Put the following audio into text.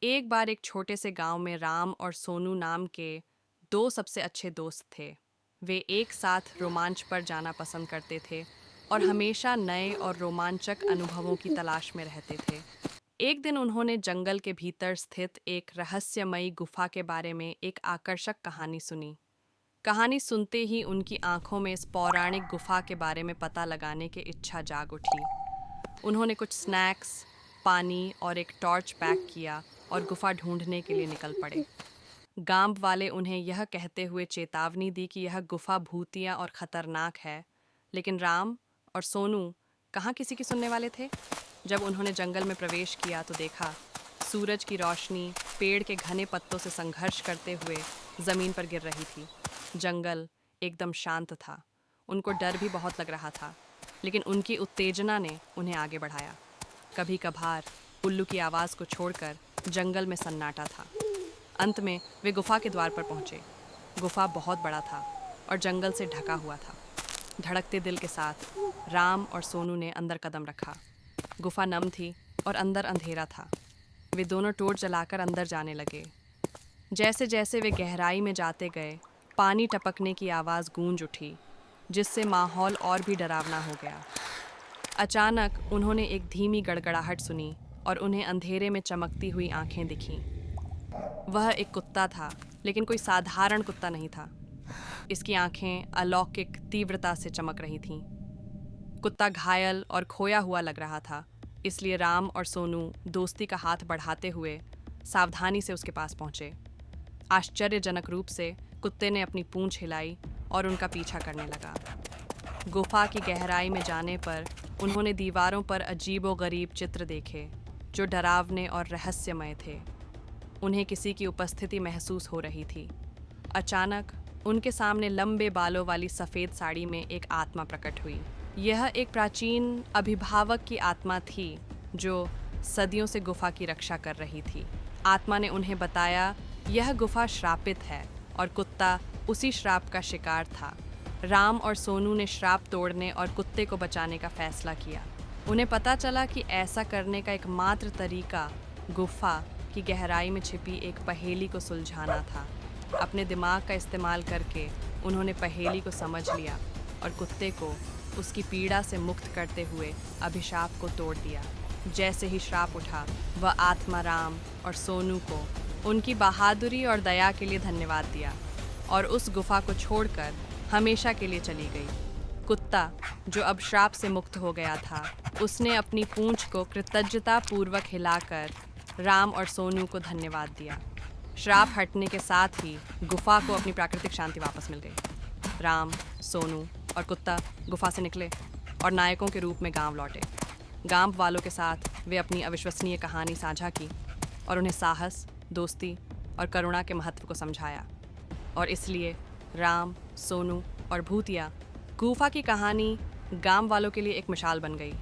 एक बार एक छोटे से गांव में राम और सोनू नाम के दो सबसे अच्छे दोस्त थे। वे एक साथ रोमांच पर जाना पसंद करते थे और हमेशा नए और रोमांचक अनुभवों की तलाश में रहते थे। एक दिन उन्होंने जंगल के भीतर स्थित एक रहस्यमयी गुफा के बारे में एक आकर्षक कहानी सुनी। कहानी सुनते ही उनकी आंखों में इस पौराणिक गुफा के बारे में पता लगाने की इच्छा जाग उठी। उन्होंने कुछ स्नैक्स, पानी और एक टॉर्च पैक किया और गुफा ढूंढने के लिए निकल पड़े। गांव वाले उन्हें यह कहते हुए चेतावनी दी कि यह गुफा भूतिया और खतरनाक है, लेकिन राम और सोनू कहाँ किसी की सुनने वाले थे। जब उन्होंने जंगल में प्रवेश किया तो देखा सूरज की रोशनी पेड़ के घने पत्तों से संघर्ष करते हुए जमीन पर गिर रही थी। जंगल एकदम शांत था। उनको डर भी बहुत लग रहा था, लेकिन उनकी उत्तेजना ने उन्हें आगे बढ़ाया। कभी कभार उल्लू की आवाज़ को छोड़कर जंगल में सन्नाटा था। अंत में वे गुफा के द्वार पर पहुंचे। गुफा बहुत बड़ा था और जंगल से ढका हुआ था। धड़कते दिल के साथ राम और सोनू ने अंदर कदम रखा। गुफा नम थी और अंदर अंधेरा था। वे दोनों टॉर्च जलाकर अंदर जाने लगे। जैसे जैसे वे गहराई में जाते गए, पानी टपकने की आवाज़ गूंज उठी, जिससे माहौल और भी डरावना हो गया। अचानक उन्होंने एक धीमी गड़गड़ाहट सुनी और उन्हें अंधेरे में चमकती हुई आंखें दिखीं। वह एक कुत्ता था, लेकिन कोई साधारण कुत्ता नहीं था। इसकी आंखें अलौकिक तीव्रता से चमक रही थीं। कुत्ता घायल और खोया हुआ लग रहा था, इसलिए राम और सोनू दोस्ती का हाथ बढ़ाते हुए सावधानी से उसके पास पहुंचे। आश्चर्यजनक रूप से कुत्ते ने अपनी पूंछ हिलाई और उनका पीछा करने लगा। गुफा की गहराई में जाने पर उन्होंने दीवारों पर अजीबोगरीब चित्र देखे, जो डरावने और रहस्यमय थे। उन्हें किसी की उपस्थिति महसूस हो रही थी। अचानक उनके सामने लंबे बालों वाली सफ़ेद साड़ी में एक आत्मा प्रकट हुई। यह एक प्राचीन अभिभावक की आत्मा थी, जो सदियों से गुफा की रक्षा कर रही थी। आत्मा ने उन्हें बताया, यह गुफा श्रापित है और कुत्ता उसी श्राप का शिकार था। राम और सोनू ने श्राप तोड़ने और कुत्ते को बचाने का फैसला किया। उन्हें पता चला कि ऐसा करने का एकमात्र तरीका गुफा की गहराई में छिपी एक पहेली को सुलझाना था। अपने दिमाग का इस्तेमाल करके उन्होंने पहेली को समझ लिया और कुत्ते को उसकी पीड़ा से मुक्त करते हुए अभिशाप को तोड़ दिया। जैसे ही श्राप उठा, वह आत्मा राम और सोनू को उनकी बहादुरी और दया के लिए धन्यवाद दिया और उस गुफा को छोड़कर हमेशा के लिए चली गई। कुत्ता, जो अब श्राप से मुक्त हो गया था, उसने अपनी पूंछ को कृतज्ञतापूर्वक हिलाकर राम और सोनू को धन्यवाद दिया। श्राप हटने के साथ ही गुफा को अपनी प्राकृतिक शांति वापस मिल गई। राम, सोनू और कुत्ता गुफा से निकले और नायकों के रूप में गांव लौटे। गांव वालों के साथ वे अपनी अविश्वसनीय कहानी साझा की और उन्हें साहस, दोस्ती और करुणा के महत्व को समझाया। और इसलिए राम, सोनू और भूतिया गुफा की कहानी गांव वालों के लिए एक मिसाल बन गई।